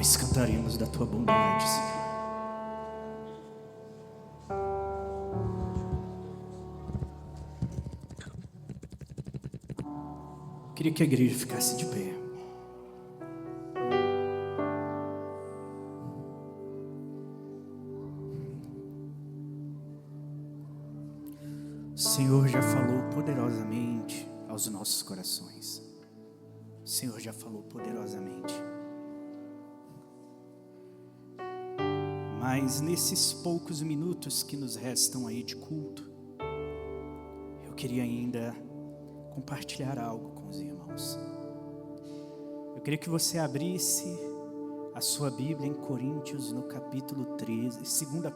Nós cantaremos da tua bondade, Senhor. Queria que a igreja ficasse de pé. O Senhor já falou poderosamente aos nossos corações. O Senhor já falou poderosamente. Mas nesses poucos minutos que nos restam aí de culto, eu queria ainda compartilhar algo com os irmãos. Eu queria que você abrisse a sua Bíblia em Coríntios, no capítulo 13, 2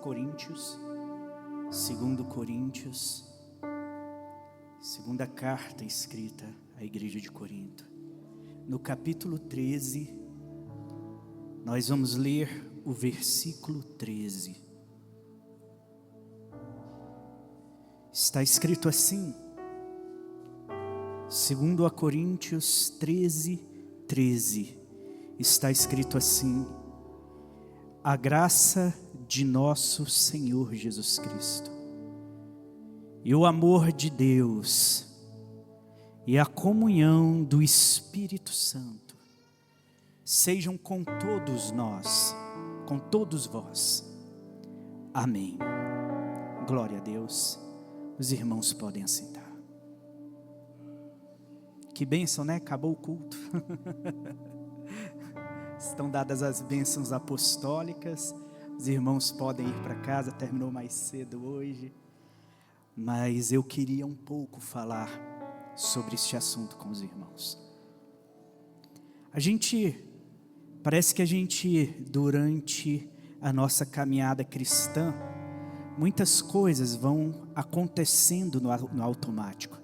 Coríntios, segunda carta escrita à igreja de Corinto. No capítulo 13, nós vamos ler o versículo 13. Está escrito assim, 2 Coríntios 13, 13, está escrito assim: a graça de nosso Senhor Jesus Cristo, e o amor de Deus, e a comunhão do Espírito Santo, sejam com todos nós, com todos vós. Amém. Glória a Deus. Os irmãos podem assentar. Que bênção, né? Acabou o culto. Estão dadas as bênçãos apostólicas. Os irmãos podem ir para casa, terminou mais cedo hoje. Mas eu queria um pouco falar sobre este assunto com os irmãos. Parece que a gente, durante a nossa caminhada cristã, muitas coisas vão acontecendo no automático.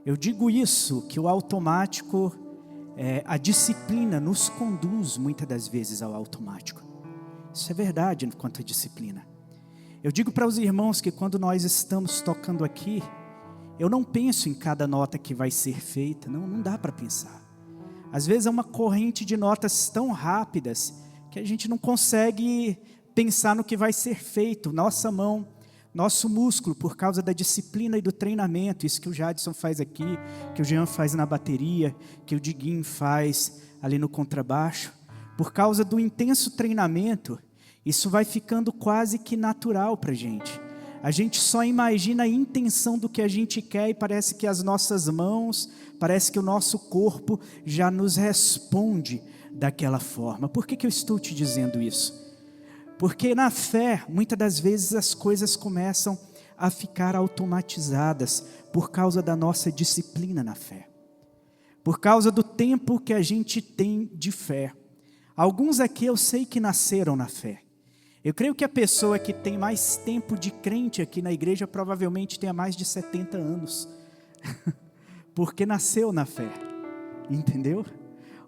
Eu digo isso, que o automático, a disciplina nos conduz muitas das vezes ao automático. Isso é verdade quanto à disciplina. Eu digo para os irmãos que quando nós estamos tocando aqui, eu não penso em cada nota que vai ser feita, não dá para pensar. Às vezes é uma corrente de notas tão rápidas que a gente não consegue pensar no que vai ser feito. Nossa mão, nosso músculo, por causa da disciplina e do treinamento, isso que o Jadson faz aqui, que o Jean faz na bateria, que o Diguinho faz ali no contrabaixo, por causa do intenso treinamento, isso vai ficando quase que natural para a gente. A gente só imagina a intenção do que a gente quer e parece que as nossas mãos, parece que o nosso corpo já nos responde daquela forma. Por que eu estou te dizendo isso? Porque na fé, muitas das vezes as coisas começam a ficar automatizadas por causa da nossa disciplina na fé. Por causa do tempo que a gente tem de fé. Alguns aqui eu sei que nasceram na fé. Eu creio que a pessoa que tem mais tempo de crente aqui na igreja provavelmente tenha mais de 70 anos. Porque nasceu na fé. Entendeu?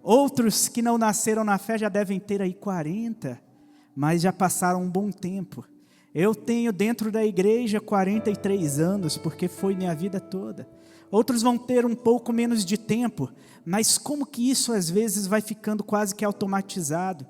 Outros que não nasceram na fé já devem ter aí 40, mas já passaram um bom tempo. Eu tenho dentro da igreja 43 anos, porque foi minha vida toda. Outros vão ter um pouco menos de tempo, mas como que isso às vezes vai ficando quase que automatizado?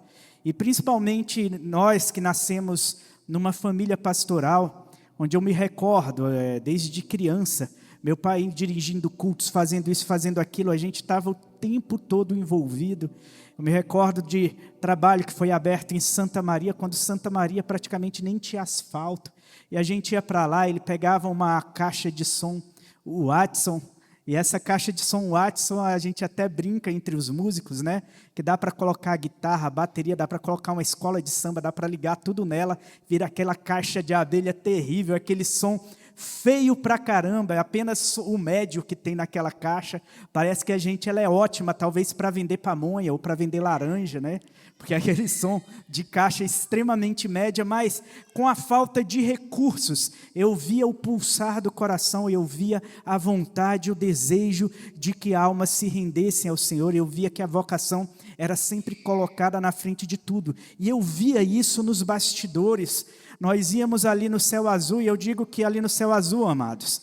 E principalmente nós que nascemos numa família pastoral, onde eu me recordo, desde criança, meu pai dirigindo cultos, fazendo isso, fazendo aquilo, a gente estava o tempo todo envolvido. Eu me recordo de trabalho que foi aberto em Santa Maria, quando Santa Maria praticamente nem tinha asfalto. E a gente ia para lá, ele pegava uma caixa de som, o Watson, e essa caixa de som Watson, a gente até brinca entre os músicos, né? Que dá para colocar a guitarra, a bateria, dá para colocar uma escola de samba, dá para ligar tudo nela, vira aquela caixa de abelha terrível, aquele som feio pra caramba, é apenas o médio que tem naquela caixa. Parece que ela é ótima, talvez para vender pamonha ou para vender laranja, né? Porque aquele som de caixa extremamente média, mas com a falta de recursos, eu via o pulsar do coração, eu via a vontade, o desejo de que almas se rendessem ao Senhor, eu via que a vocação era sempre colocada na frente de tudo, e eu via isso nos bastidores. Nós íamos ali no céu azul, e eu digo que ali no céu azul, amados,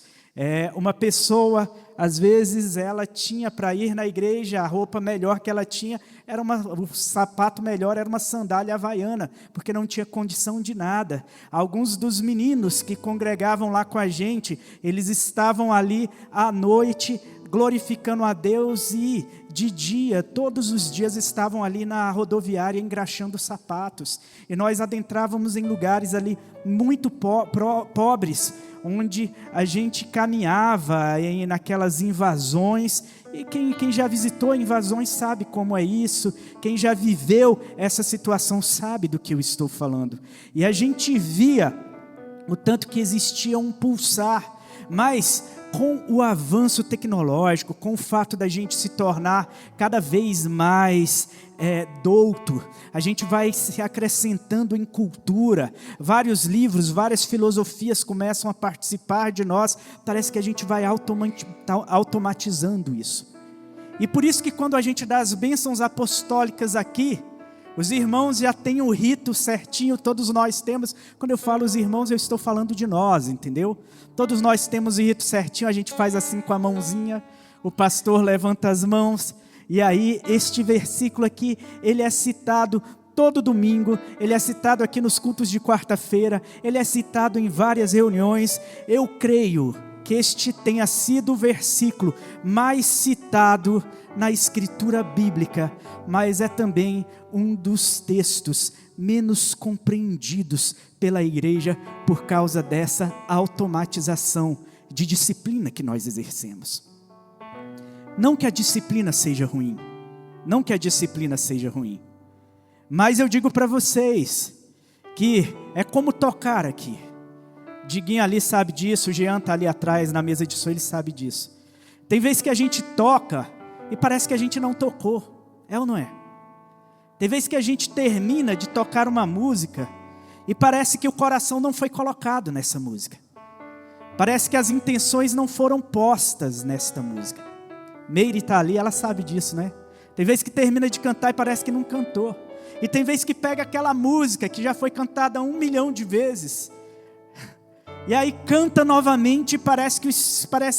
uma pessoa Às vezes ela tinha para ir na igreja, a roupa melhor que ela tinha, o sapato melhor era uma sandália havaiana, porque não tinha condição de nada. Alguns dos meninos que congregavam lá com a gente, eles estavam ali à noite, glorificando a Deus, e de dia, todos os dias estavam ali na rodoviária engraxando sapatos, e nós adentrávamos em lugares ali muito pobres, onde a gente caminhava naquelas invasões, e quem já visitou invasões sabe como é isso, quem já viveu essa situação sabe do que eu estou falando, e a gente via o tanto que existia um pulsar, mas com o avanço tecnológico, com o fato da gente se tornar cada vez mais douto, a gente vai se acrescentando em cultura, vários livros, várias filosofias começam a participar de nós, parece que a gente vai automatizando isso. E por isso que quando a gente dá as bênçãos apostólicas aqui, os irmãos já têm o rito certinho, todos nós temos. Quando eu falo os irmãos, eu estou falando de nós, entendeu? Todos nós temos o rito certinho, a gente faz assim com a mãozinha, o pastor levanta as mãos, e aí este versículo aqui, ele é citado todo domingo, ele é citado aqui nos cultos de quarta-feira, ele é citado em várias reuniões. Eu creio que este tenha sido o versículo mais citado na escritura bíblica, mas é também um dos textos menos compreendidos pela igreja por causa dessa automatização de disciplina que nós exercemos. Não que a disciplina seja ruim, não que a disciplina seja ruim, mas eu digo para vocês que é como tocar aqui. Diguinho ali sabe disso, o Jean está ali atrás na mesa de som, ele sabe disso. Tem vezes que a gente toca e parece que a gente não tocou, é ou não é? Tem vezes que a gente termina de tocar uma música e parece que o coração não foi colocado nessa música. Parece que as intenções não foram postas nesta música. Meire está ali, ela sabe disso, né? Tem vezes que termina de cantar e parece que não cantou. E tem vezes que pega aquela música que já foi cantada 1 milhão de vezes, e aí canta novamente e parece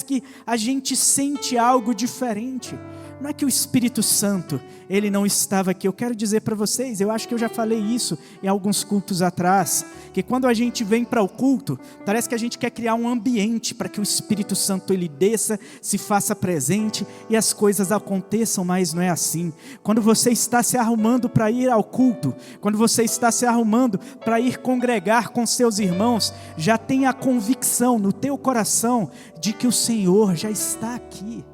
que a gente sente algo diferente. Não é que o Espírito Santo, ele não estava aqui. Eu quero dizer para vocês, eu acho que eu já falei isso em alguns cultos atrás, que quando a gente vem para o culto, parece que a gente quer criar um ambiente para que o Espírito Santo ele desça, se faça presente e as coisas aconteçam, mas não é assim. Quando você está se arrumando para ir ao culto, quando você está se arrumando para ir congregar com seus irmãos, já tem a convicção no teu coração de que o Senhor já está aqui.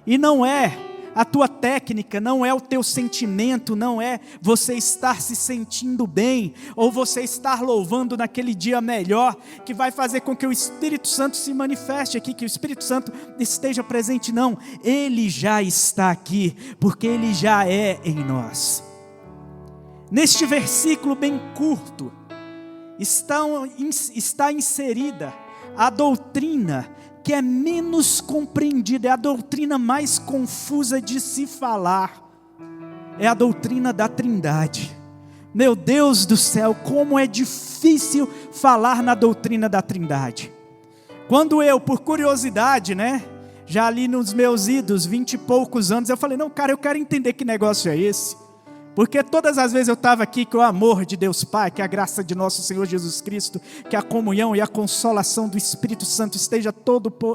E não é a tua técnica, não é o teu sentimento, não é você estar se sentindo bem, ou você estar louvando naquele dia melhor, que vai fazer com que o Espírito Santo se manifeste aqui, que o Espírito Santo esteja presente, não. Ele já está aqui, porque Ele já é em nós. Neste versículo bem curto, está inserida a doutrina que é menos compreendida, é a doutrina mais confusa de se falar, é a doutrina da Trindade. Meu Deus do céu, como é difícil falar na doutrina da Trindade. Quando eu, por curiosidade, já ali nos meus idos, 20 e poucos anos, eu falei, não cara, eu quero entender que negócio é esse. Porque todas as vezes eu estava aqui, que o amor de Deus Pai, que a graça de nosso Senhor Jesus Cristo, que a comunhão e a consolação do Espírito Santo esteja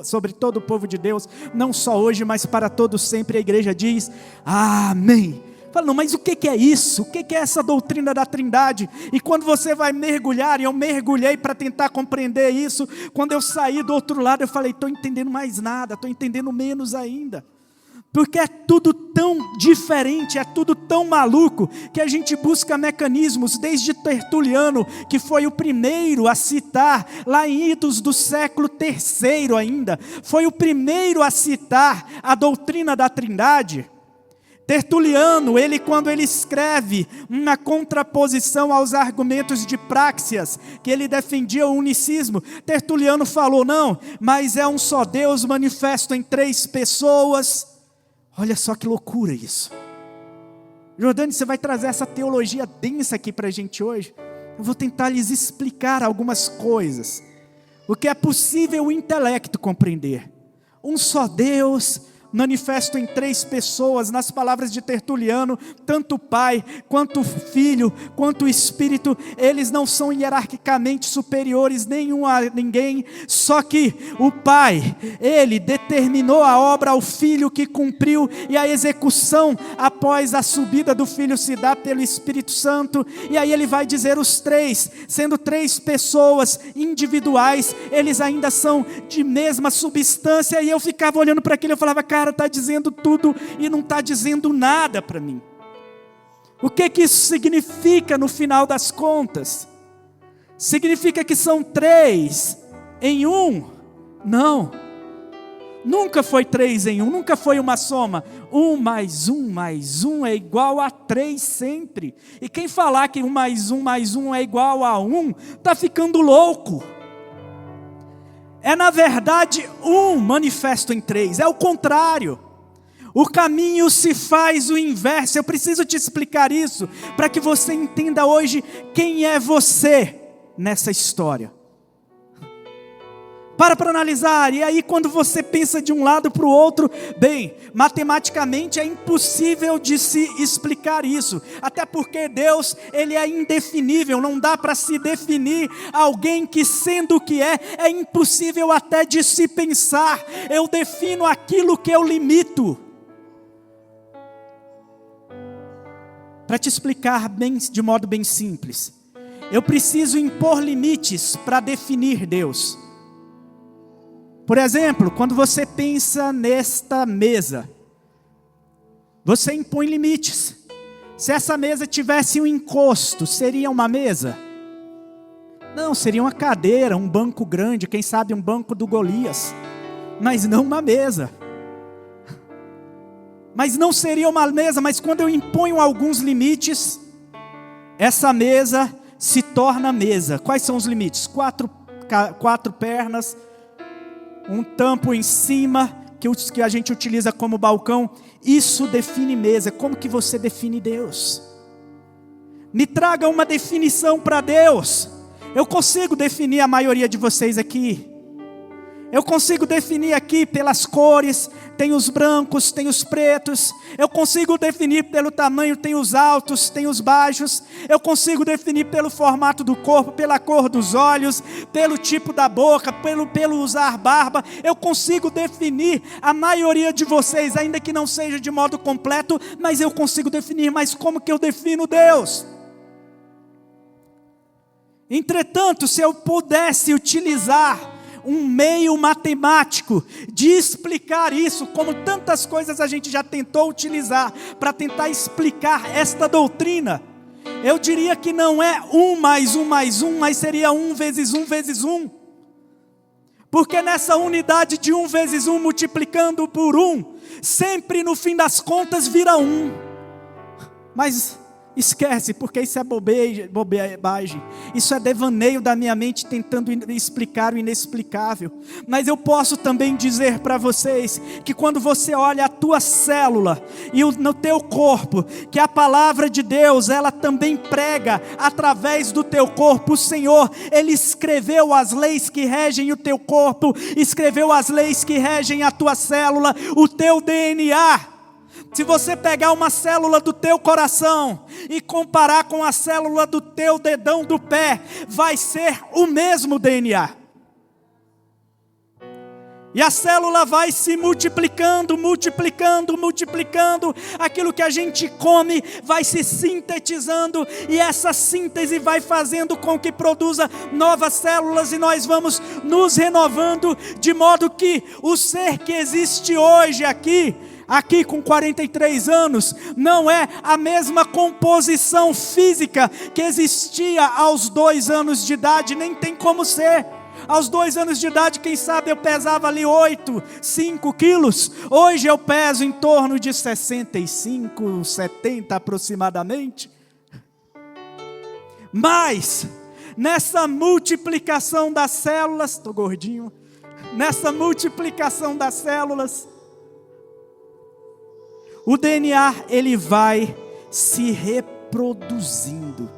sobre todo o povo de Deus, não só hoje, mas para todo sempre. A igreja diz, amém. Fala, não, mas o que é isso? O que é essa doutrina da Trindade? E quando você vai mergulhar, e eu mergulhei para tentar compreender isso, quando eu saí do outro lado, eu falei, estou entendendo mais nada, estou entendendo menos ainda. Porque é tudo tão diferente, é tudo tão maluco, que a gente busca mecanismos, desde Tertuliano, que foi o primeiro a citar, lá em idos do século III ainda, foi o primeiro a citar a doutrina da Trindade. Tertuliano, quando ele escreve uma contraposição aos argumentos de Práxias, que ele defendia o unicismo, Tertuliano falou, não, mas é um só Deus manifesto em 3 pessoas. Olha só que loucura isso. Jordane, você vai trazer essa teologia densa aqui para a gente hoje? Eu vou tentar lhes explicar algumas coisas. O que é possível o intelecto compreender, um só Deus, manifesto em 3 pessoas, nas palavras de Tertuliano, tanto o Pai, quanto o Filho, quanto o Espírito, eles não são hierarquicamente superiores nenhum a ninguém, só que o Pai, Ele determinou a obra ao Filho que cumpriu, e a execução após a subida do Filho se dá pelo Espírito Santo, e aí Ele vai dizer os 3, sendo 3 pessoas individuais, eles ainda são de mesma substância, e eu ficava olhando para aquilo, eu falava, cara, está dizendo tudo e não está dizendo nada para mim. O que isso significa no final das contas? Significa que são 3 em 1? Não, nunca foi 3 em 1, nunca foi uma soma. 1 mais 1 mais 1 é igual a 3 sempre. E quem falar que 1 mais 1 mais 1 é igual a 1, está ficando louco. É na verdade 1 manifesto em 3, é o contrário. O caminho se faz o inverso. Eu preciso te explicar isso, para que você entenda hoje quem é você nessa história. Para analisar, e aí quando você pensa de um lado para o outro, bem, matematicamente é impossível de se explicar isso, até porque Deus, Ele é indefinível, não dá para se definir alguém que sendo o que é impossível até de se pensar. Eu defino aquilo que eu limito. Para te explicar de modo bem simples, eu preciso impor limites para definir Deus. Por exemplo, quando você pensa nesta mesa, você impõe limites. Se essa mesa tivesse um encosto, seria uma mesa? Não, seria uma cadeira, um banco grande, quem sabe um banco do Golias, mas não uma mesa. Mas não seria uma mesa, mas quando eu imponho alguns limites, essa mesa se torna mesa. Quais são os limites? 4 pernas, um tampo em cima, que a gente utiliza como balcão. Isso define mesa. Como que você define Deus? Me traga uma definição para Deus. Eu consigo definir a maioria de vocês aqui. Eu consigo definir aqui pelas cores, tem os brancos, tem os pretos. Eu consigo definir pelo tamanho, tem os altos, tem os baixos. Eu consigo definir pelo formato do corpo, pela cor dos olhos, pelo tipo da boca, pelo usar barba. Eu consigo definir a maioria de vocês, ainda que não seja de modo completo, mas eu consigo definir. Mas como que eu defino Deus? Entretanto, se eu pudesse utilizar um meio matemático de explicar isso, como tantas coisas a gente já tentou utilizar para tentar explicar esta doutrina, eu diria que não é 1 mais 1 mais 1, mas seria 1 vezes 1 vezes 1. Porque nessa unidade de 1 vezes 1 multiplicando por 1, sempre no fim das contas vira 1. Mas esquece, porque isso é bobagem. Isso é devaneio da minha mente tentando explicar o inexplicável. Mas eu posso também dizer para vocês que quando você olha a tua célula e no teu corpo, que a palavra de Deus, ela também prega através do teu corpo. O Senhor, Ele escreveu as leis que regem o teu corpo, escreveu as leis que regem a tua célula, o teu DNA. Se você pegar uma célula do teu coração e comparar com a célula do teu dedão do pé, vai ser o mesmo DNA. E a célula vai se multiplicando, aquilo que a gente come vai se sintetizando, e essa síntese vai fazendo com que produza novas células, e nós vamos nos renovando, de modo que o ser que existe hoje aqui com 43 anos, não é a mesma composição física que existia aos 2 anos de idade, nem tem como ser. Aos 2 anos de idade, quem sabe eu pesava ali 5 quilos, hoje eu peso em torno de 65, 70 aproximadamente. Mas, nessa multiplicação das células, estou gordinho, nessa multiplicação das células, o DNA, ele vai se reproduzindo.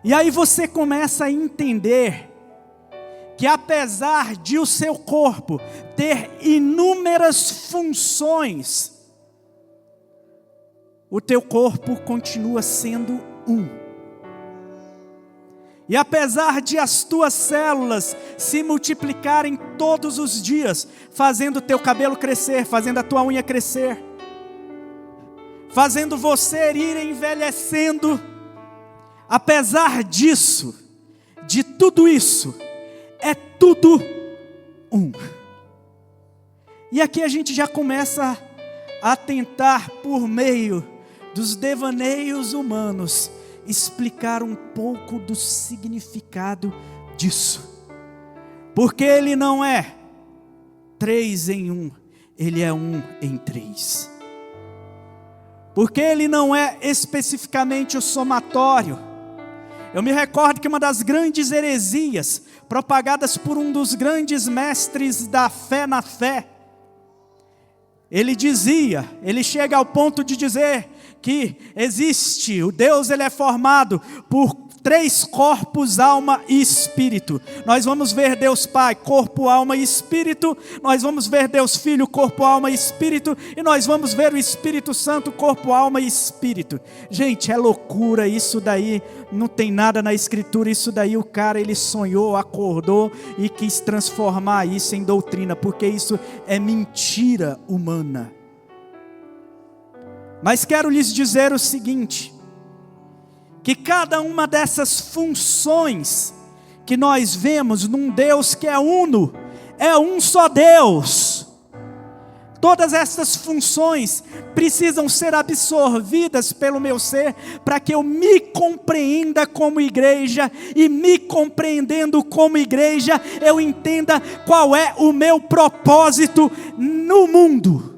E aí você começa a entender que apesar de o seu corpo ter inúmeras funções, o teu corpo continua sendo um. E apesar de as tuas células se multiplicarem todos os dias, fazendo o teu cabelo crescer, fazendo a tua unha crescer, fazendo você ir envelhecendo, apesar disso, de tudo isso, é tudo um. E aqui a gente já começa a tentar, por meio dos devaneios humanos, explicar um pouco do significado disso. Porque ele não é 3 em 1, ele é 1 em 3. Porque ele não é especificamente o somatório. Eu me recordo que uma das grandes heresias propagadas por um dos grandes mestres da fé na fé, ele chega ao ponto de dizer que existe, o Deus ele é formado por 3 corpos, alma e espírito. Nós vamos ver Deus Pai, corpo, alma e espírito. Nós vamos ver Deus Filho, corpo, alma e espírito. E nós vamos ver o Espírito Santo, corpo, alma e espírito. Gente, é loucura isso daí. Não tem nada na escritura. Isso daí o cara ele sonhou, acordou e quis transformar isso em doutrina. Porque isso é mentira humana. Mas quero lhes dizer o seguinte, que cada uma dessas funções que nós vemos num Deus que é uno, é um só Deus. Todas essas funções precisam ser absorvidas pelo meu ser, para que eu me compreenda como igreja, e me compreendendo como igreja, eu entenda qual é o meu propósito no mundo.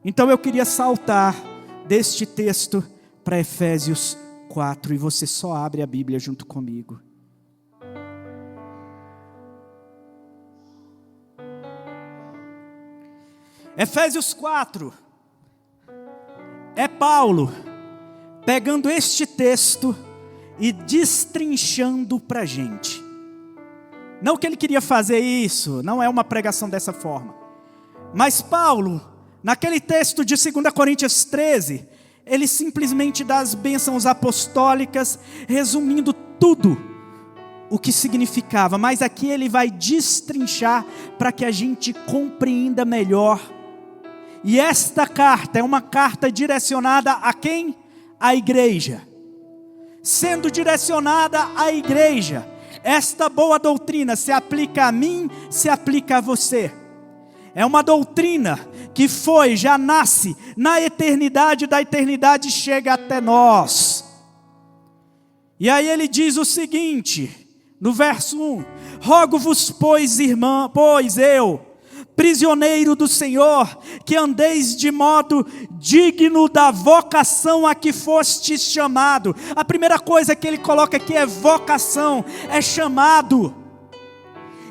Então eu queria saltar deste texto para Efésios 4, e você só abre a Bíblia junto comigo. Efésios 4, é Paulo pegando este texto e destrinchando para a gente. Não que ele queria fazer isso, não é uma pregação dessa forma. Mas Paulo, naquele texto de 2 Coríntios 13, ele simplesmente dá as bênçãos apostólicas, resumindo tudo o que significava. Mas aqui ele vai destrinchar para que a gente compreenda melhor. E esta carta é uma carta direcionada a quem? A igreja. Sendo direcionada à igreja, esta boa doutrina se aplica a mim, se aplica a você. É uma doutrina que já nasce na eternidade, da eternidade chega até nós. E aí ele diz o seguinte, no verso 1, rogo-vos, pois eu, prisioneiro do Senhor, que andeis de modo digno da vocação a que fostes chamado. A primeira coisa que ele coloca aqui é vocação, é chamado.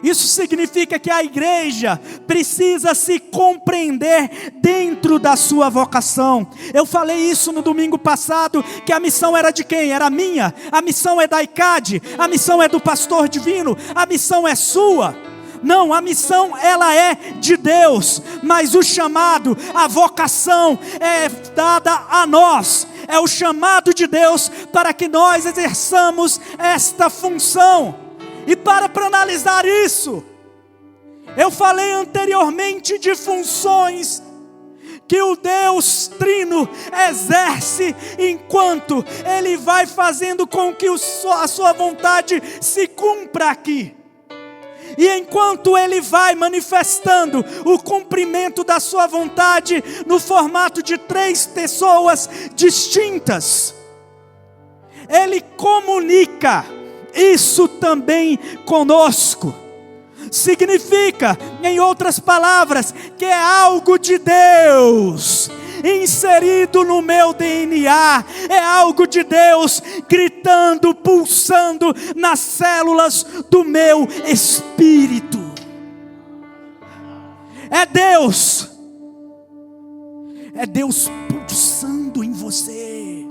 Isso significa que a igreja precisa se compreender dentro da sua vocação. Eu falei isso no domingo passado, que a missão era de quem? Era minha. A missão é da ICAD, a missão é do pastor divino, a missão é sua. Não, a missão ela é de Deus, mas o chamado, a vocação é dada a nós. É o chamado de Deus para que nós exerçamos esta função. E para analisar isso, eu falei anteriormente de funções que o Deus Trino exerce enquanto Ele vai fazendo com que a sua vontade se cumpra aqui. E enquanto Ele vai manifestando o cumprimento da sua vontade no formato de 3 pessoas distintas, Ele comunica isso também conosco. Significa, em outras palavras, que é algo de Deus inserido no meu DNA, é algo de Deus gritando, pulsando nas células do meu espírito. É Deus pulsando em você.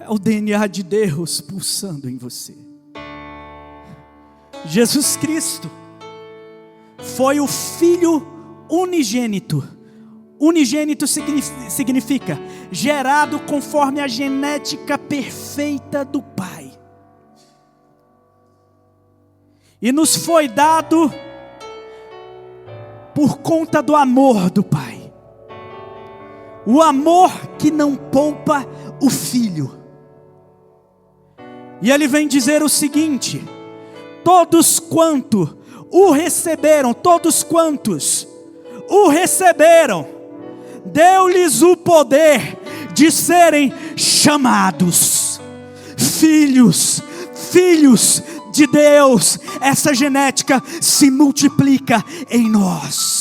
É o DNA de Deus pulsando em você. Jesus Cristo foi o Filho unigênito. Unigênito significa gerado conforme a genética perfeita do Pai. E nos foi dado por conta do amor do Pai. O amor que não poupa o Filho. E ele vem dizer o seguinte: todos quanto o receberam, deu-lhes o poder de serem chamados filhos de Deus. Essa genética se multiplica em nós.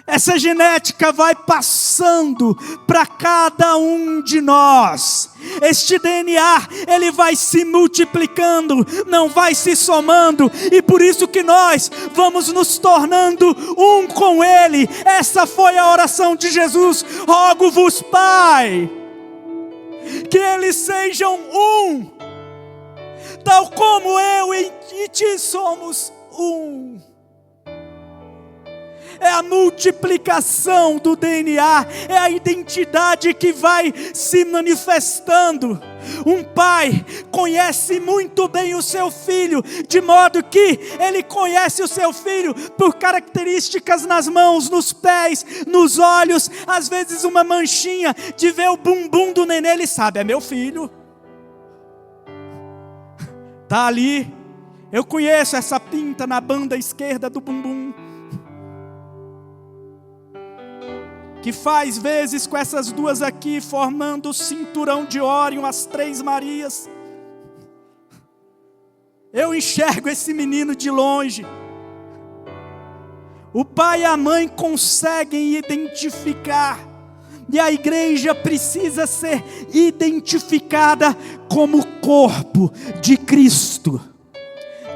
Essa genética vai passando para cada um de nós. Este DNA, ele vai se multiplicando, não vai se somando. E por isso que nós vamos nos tornando um com Ele. Essa foi a oração de Jesus. Rogo-vos, Pai, que eles sejam um, tal como eu e ti somos um. É a multiplicação do DNA, é a identidade que vai se manifestando. Um pai conhece muito bem o seu filho, de modo que ele conhece o seu filho por características nas mãos, nos pés, nos olhos. Às vezes uma manchinha de ver o bumbum do nenê, ele sabe, é meu filho. Tá ali, eu conheço essa pinta na banda esquerda do bumbum. Que faz vezes com essas duas aqui, formando o cinturão de Órion, as três Marias. Eu enxergo esse menino de longe. O pai e a mãe conseguem identificar. E a igreja precisa ser identificada como corpo de Cristo.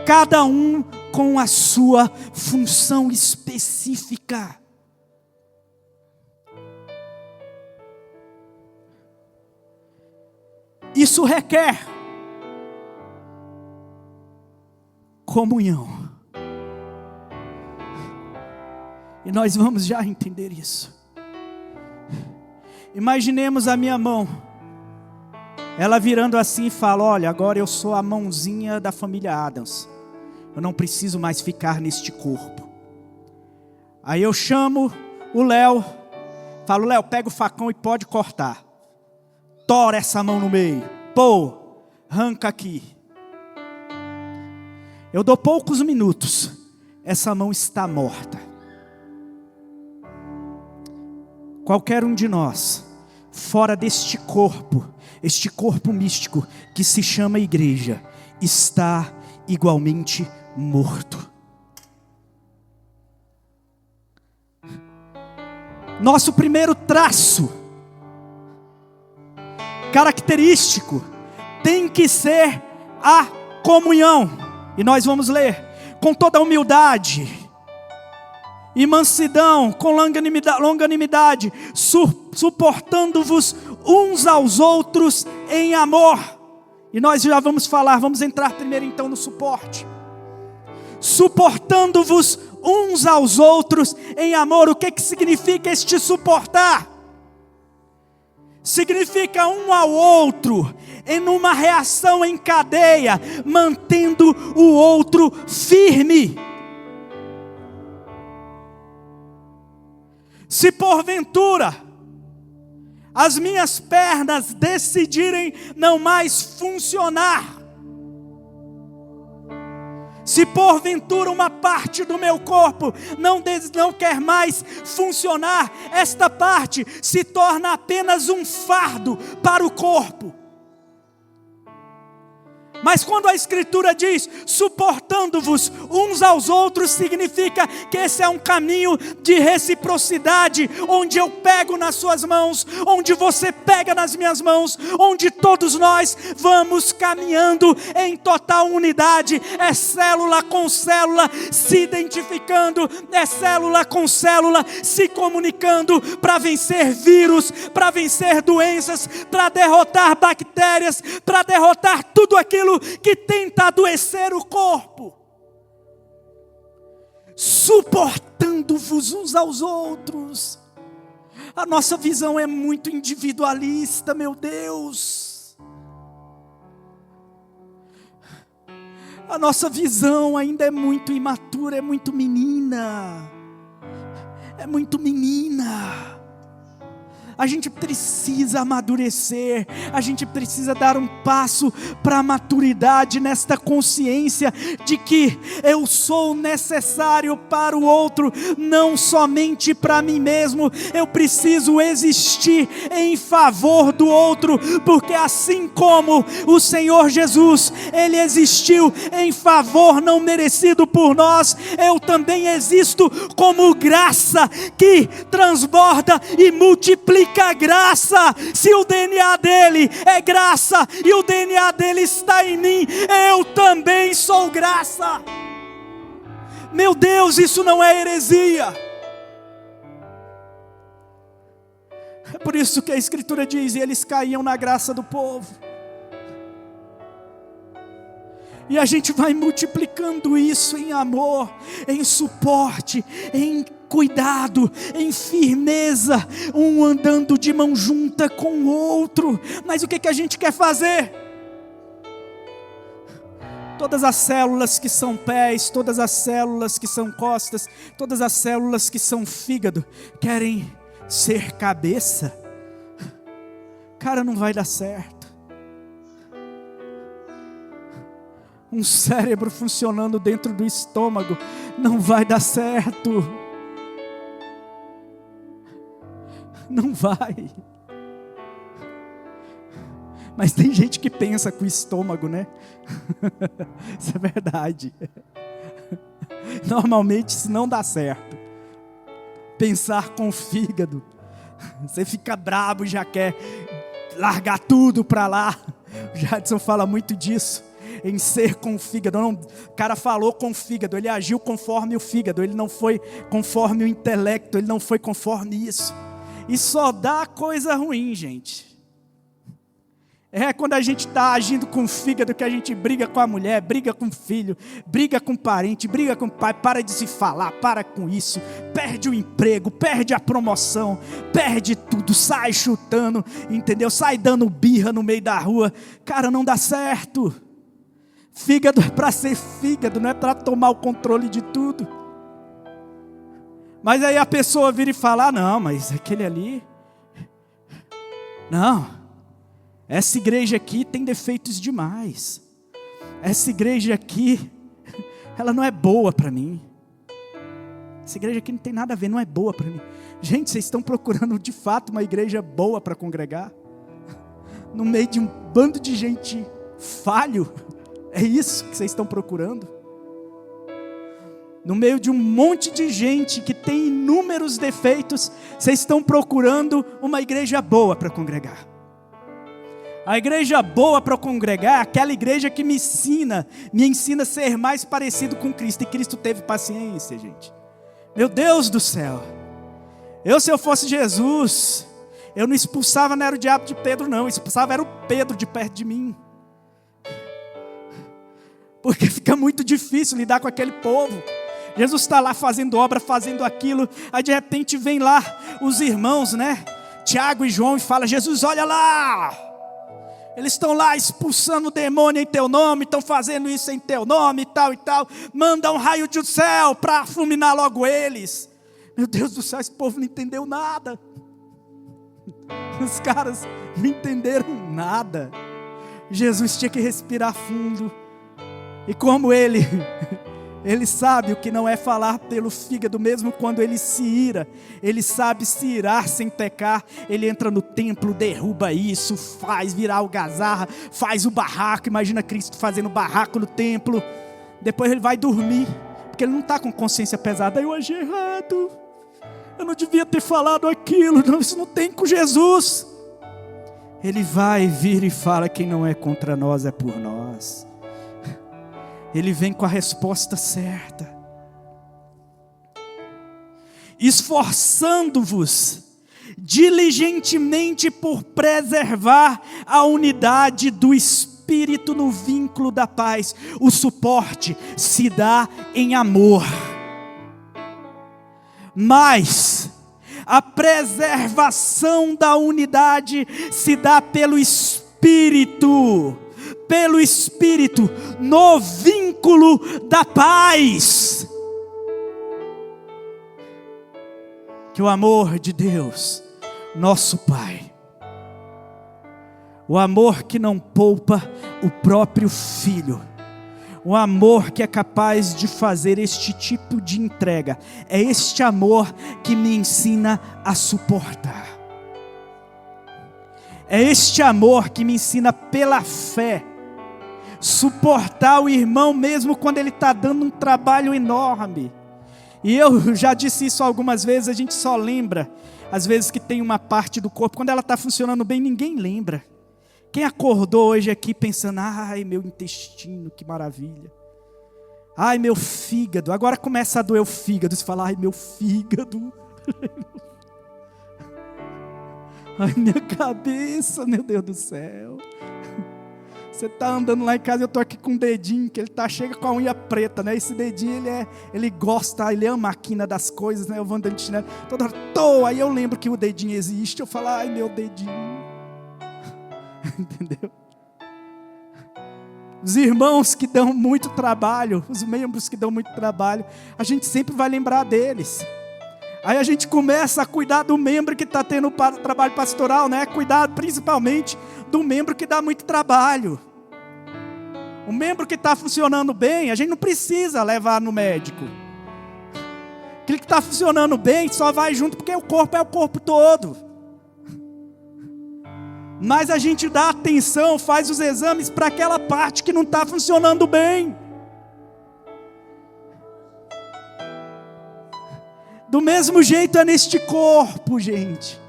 Cada um com a sua função específica. Isso requer comunhão. E nós vamos já entender isso. Imaginemos a minha mão, ela virando assim e fala: olha, agora eu sou a mãozinha da família Adams. Eu não preciso mais ficar neste corpo. Aí eu chamo o Léo, falo: Léo, pega o facão e pode cortar. Tora essa mão no meio. Pô, arranca aqui. Eu dou poucos minutos. Essa mão está morta. Qualquer um de nós, fora deste corpo, este corpo místico que se chama igreja, está igualmente morto. Nosso primeiro traço característico tem que ser a comunhão. E nós vamos ler: com toda humildade e mansidão, com longanimidade, suportando-vos uns aos outros em amor. E nós já vamos falar, vamos entrar primeiro então no suporte. Suportando-vos uns aos outros em amor. O que significa este suportar? Significa um ao outro em uma reação em cadeia, mantendo o outro firme. Se porventura as minhas pernas decidirem não mais funcionar, se porventura uma parte do meu corpo não quer mais funcionar, esta parte se torna apenas um fardo para o corpo. Mas quando a Escritura diz, suportando-vos uns aos outros, significa que esse é um caminho de reciprocidade, onde eu pego nas suas mãos, onde você pega nas minhas mãos, onde todos nós vamos caminhando em total unidade. É célula com célula se identificando, é célula com célula se comunicando para vencer vírus, para vencer doenças, para derrotar bactérias, para derrotar tudo aquilo que tenta adoecer o corpo, suportando-vos uns aos outros. A nossa visão é muito individualista, meu Deus. A nossa visão ainda é muito imatura, é muito menina. É muito menina. A gente precisa amadurecer, a gente precisa dar um passo para a maturidade nesta consciência de que eu sou necessário para o outro, não somente para mim mesmo. Eu preciso existir em favor do outro, porque assim como o Senhor Jesus, Ele existiu em favor não merecido por nós, eu também existo como graça que transborda e multiplica a graça. Se o DNA dele é graça e o DNA dele está em mim, eu também sou graça. Meu Deus, isso não é heresia. É por isso que a Escritura diz: e eles caíam na graça do povo. E a gente vai multiplicando isso em amor, em suporte, em cuidado, em firmeza, um andando de mão junta com o outro. Mas o que a gente quer fazer? Todas as células que são pés, todas as células que são costas, todas as células que são fígado, querem ser cabeça. Cara, não vai dar certo. Um cérebro funcionando dentro do estômago não vai dar certo. Não vai. Mas tem gente que pensa com o estômago, né? Isso é verdade. Normalmente isso não dá certo. Pensar com o fígado, você fica brabo e já quer largar tudo para lá. O Jadson fala muito disso, em ser com o fígado. Não, o cara falou com o fígado, ele agiu conforme o fígado, ele não foi conforme o intelecto, ele não foi conforme isso. E só dá coisa ruim, gente. É quando a gente está agindo com o fígado que a gente briga com a mulher, briga com o filho, briga com o parente, briga com o pai, para de se falar, para com isso, perde o emprego, perde a promoção, perde tudo, sai chutando, entendeu? Sai dando birra no meio da rua. Cara, não dá certo. Fígado é para ser fígado, não é para tomar o controle de tudo. Mas aí a pessoa vira e fala: não, mas aquele ali, não, essa igreja aqui tem defeitos demais, essa igreja aqui, ela não é boa para mim, essa igreja aqui não tem nada a ver, não é boa para mim. Gente, vocês estão procurando de fato uma igreja boa para congregar? No meio de um bando de gente falho? É isso que vocês estão procurando? No meio de um monte de gente que tem inúmeros defeitos, vocês estão procurando uma igreja boa para congregar. A igreja boa para congregar é aquela igreja que me ensina a ser mais parecido com Cristo. E Cristo teve paciência, gente. Meu Deus do céu. Se eu fosse Jesus, eu não expulsava, não era o diabo de Pedro não, eu expulsava era o Pedro de perto de mim. Porque fica muito difícil lidar com aquele povo. Jesus está lá fazendo obra, fazendo aquilo, aí de repente vem lá os irmãos, né? Tiago e João, e fala: Jesus, olha lá, eles estão lá expulsando o demônio em teu nome, estão fazendo isso em teu nome e tal, manda um raio do céu para fulminar logo eles. Meu Deus do céu, esse povo não entendeu nada. Os caras não entenderam nada. Jesus tinha que respirar fundo, e como ele Ele sabe o que não é falar pelo fígado, mesmo quando ele se ira. Ele sabe se irar sem pecar. Ele entra no templo, derruba isso, faz virar algazarra, faz o barraco. Imagina Cristo fazendo barraco no templo. Depois ele vai dormir, porque ele não está com consciência pesada. Eu agi errado, eu não devia ter falado aquilo. Não, isso não tem com Jesus. Ele vai vir e fala: quem não é contra nós é por nós. Ele vem com a resposta certa. Esforçando-vos diligentemente por preservar a unidade do Espírito no vínculo da paz. O suporte se dá em amor, mas a preservação da unidade se dá pelo Espírito. Pelo Espírito, no vínculo da paz. Que o amor de Deus, nosso Pai, o amor que não poupa o próprio Filho, o amor que é capaz de fazer este tipo de entrega, é este amor que me ensina a suportar. É este amor que me ensina pela fé suportar o irmão mesmo quando ele está dando um trabalho enorme. E eu já disse isso algumas vezes, a gente só lembra às vezes que tem uma parte do corpo, quando ela está funcionando bem, ninguém lembra. Quem acordou hoje aqui pensando: ai, meu intestino, que maravilha. Ai, meu fígado. Agora começa a doer o fígado, você fala: ai, meu fígado. Ai, minha cabeça, meu Deus do céu. Você está andando lá em casa, eu estou aqui com um dedinho, que ele chega com a unha preta, né? Esse dedinho, ele gosta, ele ama a quina das coisas, né? Eu vou andando de chinelo, toda hora, aí eu lembro que o dedinho existe, eu falo: ai, meu dedinho. Entendeu? Os irmãos que dão muito trabalho, os membros que dão muito trabalho, a gente sempre vai lembrar deles. Aí a gente começa a cuidar do membro que está tendo trabalho pastoral, né? Cuidar principalmente do membro que dá muito trabalho. O membro que está funcionando bem, a gente não precisa levar no médico. Aquele que está funcionando bem só vai junto porque o corpo é o corpo todo. Mas a gente dá atenção, faz os exames para aquela parte que não está funcionando bem. Do mesmo jeito é neste corpo, gente.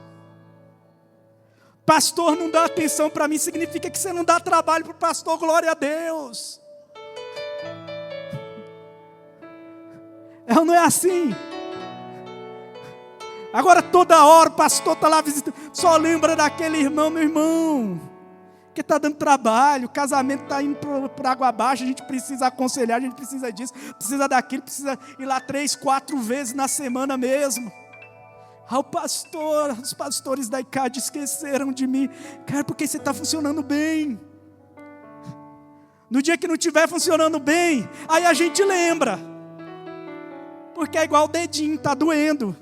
Pastor não dá atenção para mim, significa que você não dá trabalho para o pastor, glória a Deus. Não é assim? Agora toda hora o pastor está lá visitando, só lembra daquele irmão, meu irmão, que está dando trabalho, o casamento está indo por água abaixo, a gente precisa aconselhar, a gente precisa disso, precisa daquilo, precisa ir lá 3, 4 vezes na semana mesmo. Os pastores da ICAD esqueceram de mim. Cara, porque você está funcionando bem. No dia que não estiver funcionando bem, aí a gente lembra. Porque é igual o dedinho, está doendo.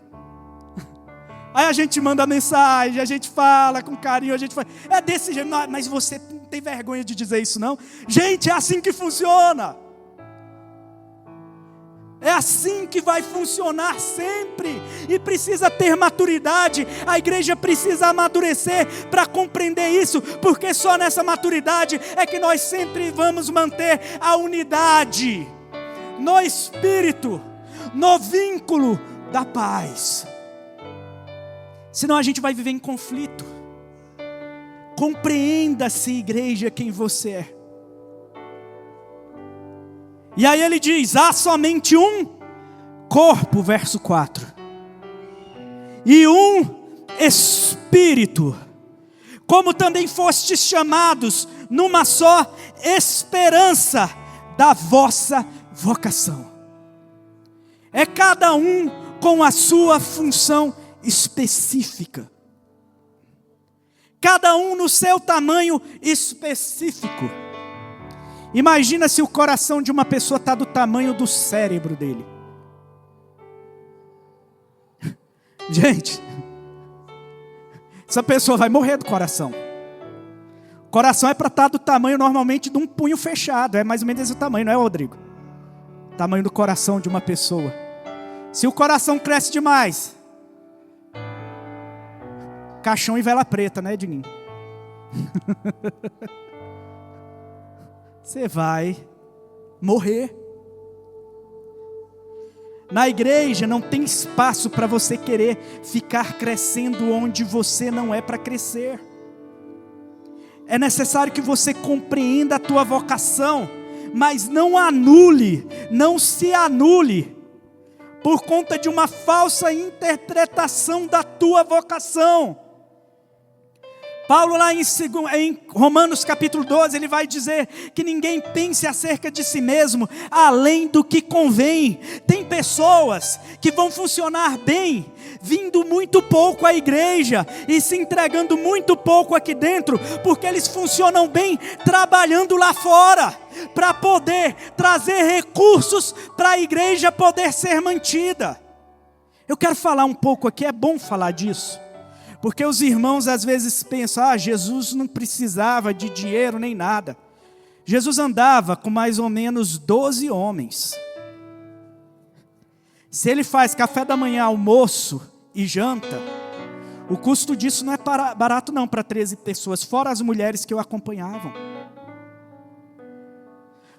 Aí a gente manda mensagem, a gente fala com carinho, a gente fala: é desse jeito, mas você não tem vergonha de dizer isso não? Gente, é assim que funciona. É assim que vai funcionar sempre. E precisa ter maturidade. A igreja precisa amadurecer para compreender isso. Porque só nessa maturidade é que nós sempre vamos manter a unidade no Espírito, no vínculo da paz. Senão a gente vai viver em conflito. Compreenda-se, igreja, quem você é. E aí ele diz: há somente um corpo, verso 4, e um Espírito, como também fostes chamados numa só esperança da vossa vocação. É cada um com a sua função específica, cada um no seu tamanho específico. Imagina se o coração de uma pessoa está do tamanho do cérebro dele. Gente, essa pessoa vai morrer do coração. O coração é para estar do tamanho normalmente de um punho fechado. É mais ou menos esse tamanho, não é, Rodrigo? tamanho do coração de uma pessoa. Se o coração cresce demais, caixão e vela preta, né, Edninho? Você vai morrer. Na igreja não tem espaço para você querer ficar crescendo onde você não é para crescer. É necessário que você compreenda a tua vocação, mas não anule, não se anule por conta de uma falsa interpretação da tua vocação. Paulo lá em Romanos capítulo 12, ele vai dizer que ninguém pense acerca de si mesmo, além do que convém. Tem pessoas que vão funcionar bem, vindo muito pouco à igreja, e se entregando muito pouco aqui dentro, porque eles funcionam bem, trabalhando lá fora, para poder trazer recursos para a igreja poder ser mantida. Eu quero falar um pouco aqui, é bom falar disso. Porque os irmãos às vezes pensam, Jesus não precisava de dinheiro nem nada. Jesus andava com mais ou menos 12 homens. Se ele faz café da manhã, almoço e janta, o custo disso não é barato não para 13 pessoas, fora as mulheres que o acompanhavam.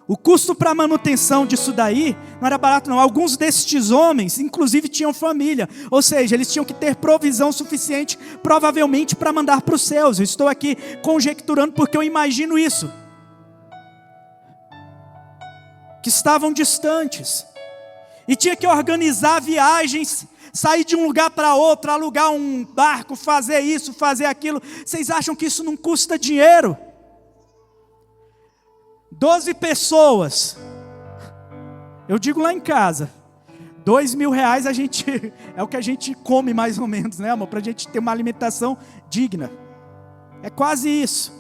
O custo para a manutenção disso daí não era barato não. Alguns destes homens, inclusive, tinham família. Ou seja, eles tinham que ter provisão suficiente, provavelmente, para mandar para os céus. Eu estou aqui conjecturando porque eu imagino isso. Que estavam distantes. E tinha que organizar viagens, sair de um lugar para outro, alugar um barco, fazer isso, fazer aquilo. Vocês acham que isso não custa dinheiro? 12 pessoas, eu digo lá em casa, R$2.000 a gente, é o que a gente come mais ou menos, né, amor? Para a gente ter uma alimentação digna. É quase isso,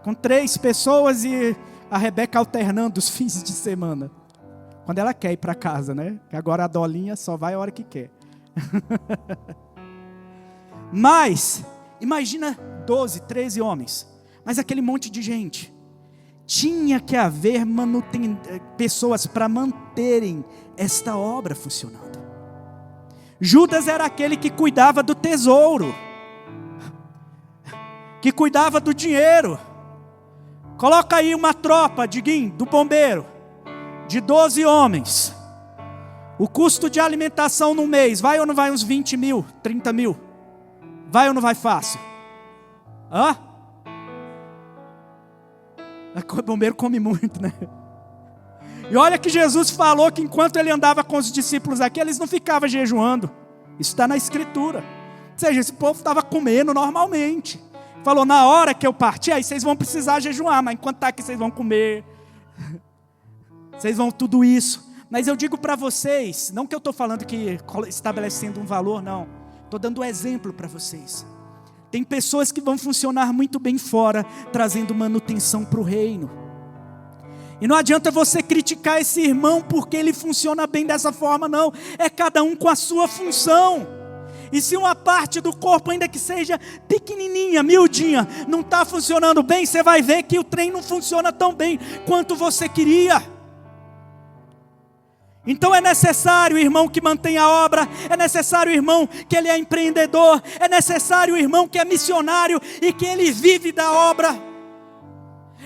com 3 pessoas e a Rebeca alternando os fins de semana. Quando ela quer ir para casa, né? Que agora a Dolinha só vai a hora que quer. Mas, imagina 12, 13 homens, mas aquele monte de gente. Tinha que haver pessoas para manterem esta obra funcionando. Judas era aquele que cuidava do tesouro, que cuidava do dinheiro. Coloca aí uma tropa, Diguinho, do bombeiro, de 12 homens. O custo de alimentação no mês, vai ou não vai uns 20 mil, 30 mil? Vai ou não vai fácil? Hã? O bombeiro come muito, né? E olha que Jesus falou que enquanto ele andava com os discípulos aqui, eles não ficavam jejuando. Isso está na escritura. Ou seja, esse povo estava comendo normalmente. Falou, na hora que eu partir, aí vocês vão precisar jejuar, mas enquanto está aqui vocês vão comer. Vocês vão tudo isso. Mas eu digo para vocês, não que eu estou falando que estabelecendo um valor, não. Estou dando um exemplo para vocês. Tem pessoas que vão funcionar muito bem fora, trazendo manutenção para o reino. E não adianta você criticar esse irmão porque ele funciona bem dessa forma, não. É cada um com a sua função. E se uma parte do corpo, ainda que seja pequenininha, miudinha, não está funcionando bem, você vai ver que o trem não funciona tão bem quanto você queria. Então é necessário, irmão, que mantenha a obra, é necessário, irmão, que ele é empreendedor, é necessário, irmão, que é missionário e que ele vive da obra.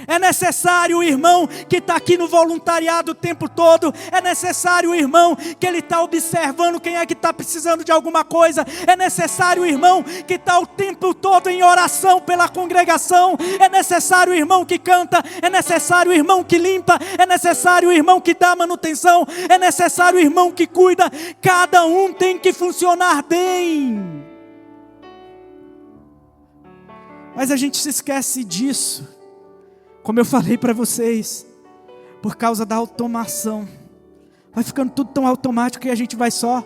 É necessário, irmão, que está aqui no voluntariado o tempo todo. É necessário, irmão, que ele está observando quem é que está precisando de alguma coisa. É necessário, irmão, que está o tempo todo em oração pela congregação. É necessário, irmão, que canta. É necessário, irmão, que limpa. É necessário, irmão, que dá manutenção. É necessário, irmão, que cuida. Cada um tem que funcionar bem. Mas a gente se esquece disso. Como eu falei para vocês, por causa da automação, vai ficando tudo tão automático que a gente vai só...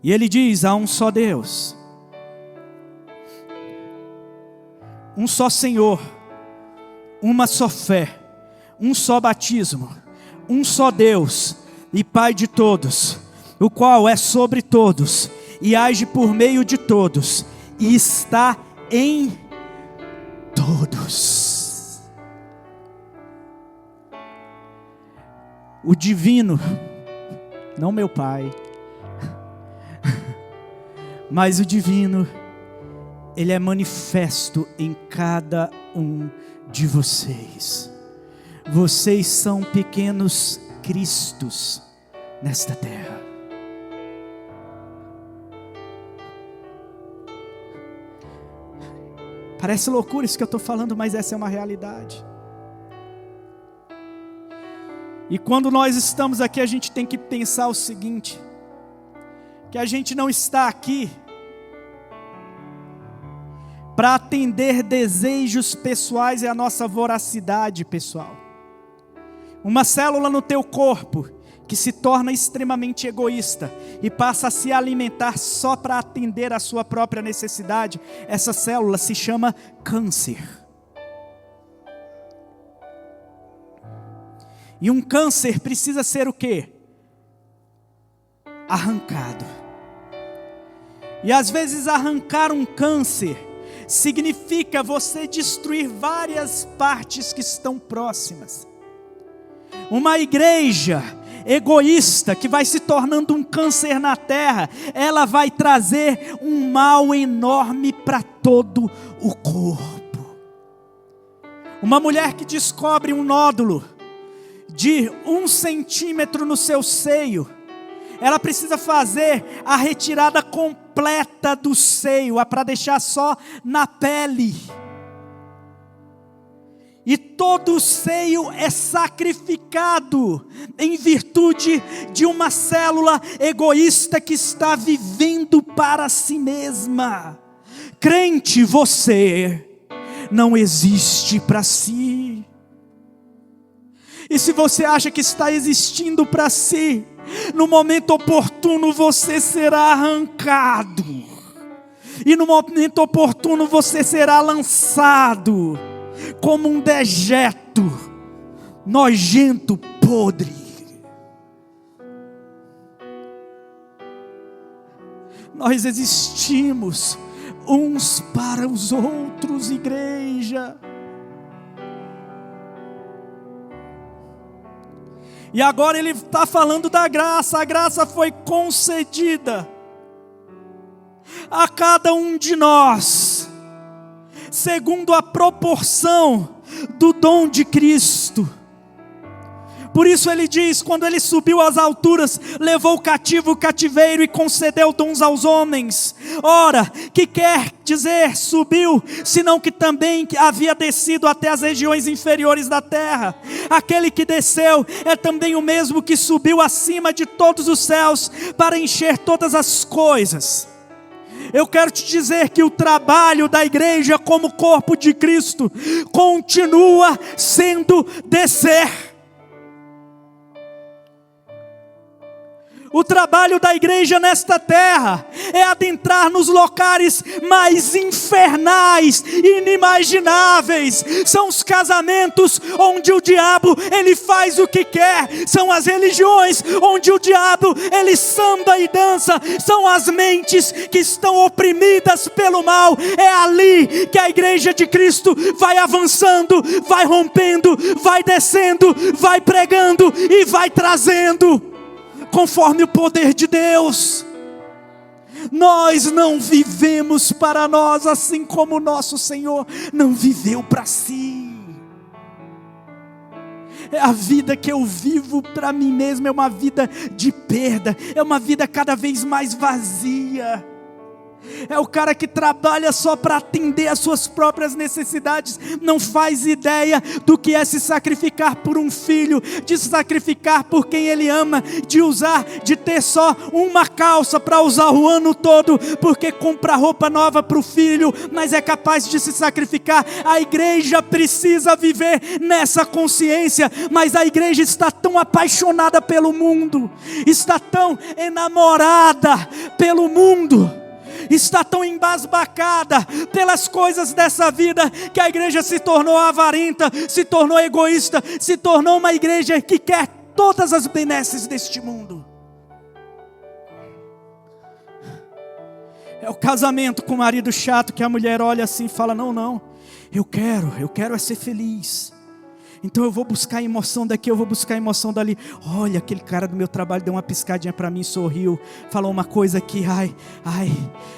E ele diz, há um só Deus, um só Senhor, uma só fé, um só batismo, um só Deus e Pai de todos, o qual é sobre todos e age por meio de todos, e está em todos. O divino, não meu pai, mas o divino, ele é manifesto em cada um de vocês. Vocês são pequenos cristos nesta terra. Parece loucura isso que eu estou falando, mas essa é uma realidade. E quando nós estamos aqui, a gente tem que pensar o seguinte: que a gente não está aqui para atender desejos pessoais e a nossa voracidade pessoal. Uma célula no teu corpo que se torna extremamente egoísta e passa a se alimentar só para atender a sua própria necessidade, essa célula se chama câncer. E um câncer precisa ser o quê? Arrancado. E às vezes arrancar um câncer significa você destruir várias partes que estão próximas. Uma igreja egoísta que vai se tornando um câncer na terra, ela vai trazer um mal enorme para todo o corpo. Uma mulher que descobre um nódulo de 1 centímetro no seu seio, ela precisa fazer a retirada completa do seio, para deixar só na pele. E todo o seio é sacrificado em virtude de uma célula egoísta que está vivendo para si mesma. Crente, você não existe para si. E se você acha que está existindo para si, no momento oportuno você será arrancado. E no momento oportuno você será lançado como um dejeto nojento, podre. Nós existimos uns para os outros, igreja. E agora ele está falando da graça. A graça foi concedida a cada um de nós, segundo a proporção do dom de Cristo. Por isso ele diz, quando ele subiu às alturas, levou o cativo o cativeiro e concedeu dons aos homens. Ora, que quer dizer subiu, senão que também havia descido até as regiões inferiores da terra. Aquele que desceu é também o mesmo que subiu acima de todos os céus para encher todas as coisas. Eu quero te dizer que o trabalho da igreja como corpo de Cristo continua sendo descer. O trabalho da igreja nesta terra é adentrar nos locais mais infernais, inimagináveis. São os casamentos onde o diabo ele faz o que quer. São as religiões onde o diabo ele samba e dança. São as mentes que estão oprimidas pelo mal. É ali que a igreja de Cristo vai avançando, vai rompendo, vai descendo, vai pregando e vai trazendo conforme o poder de Deus. Nós não vivemos para nós, assim como o nosso Senhor não viveu para si. A vida que eu vivo para mim mesmo é uma vida de perda, é uma vida cada vez mais vazia. É o cara que trabalha só para atender às suas próprias necessidades, não faz ideia do que é se sacrificar por um filho, de sacrificar por quem ele ama, de ter só uma calça para usar o ano todo, porque compra roupa nova para o filho, mas é capaz de se sacrificar. A igreja precisa viver nessa consciência, mas a igreja está tão apaixonada pelo mundo, está tão enamorada pelo mundo, está tão embasbacada pelas coisas dessa vida, que a igreja se tornou avarenta, se tornou egoísta, se tornou uma igreja que quer todas as benesses deste mundo. É o casamento com o marido chato, que a mulher olha assim e fala, não, eu quero é ser feliz. Então eu vou buscar emoção daqui, eu vou buscar emoção dali. Olha, aquele cara do meu trabalho deu uma piscadinha para mim, sorriu, falou uma coisa aqui, ai,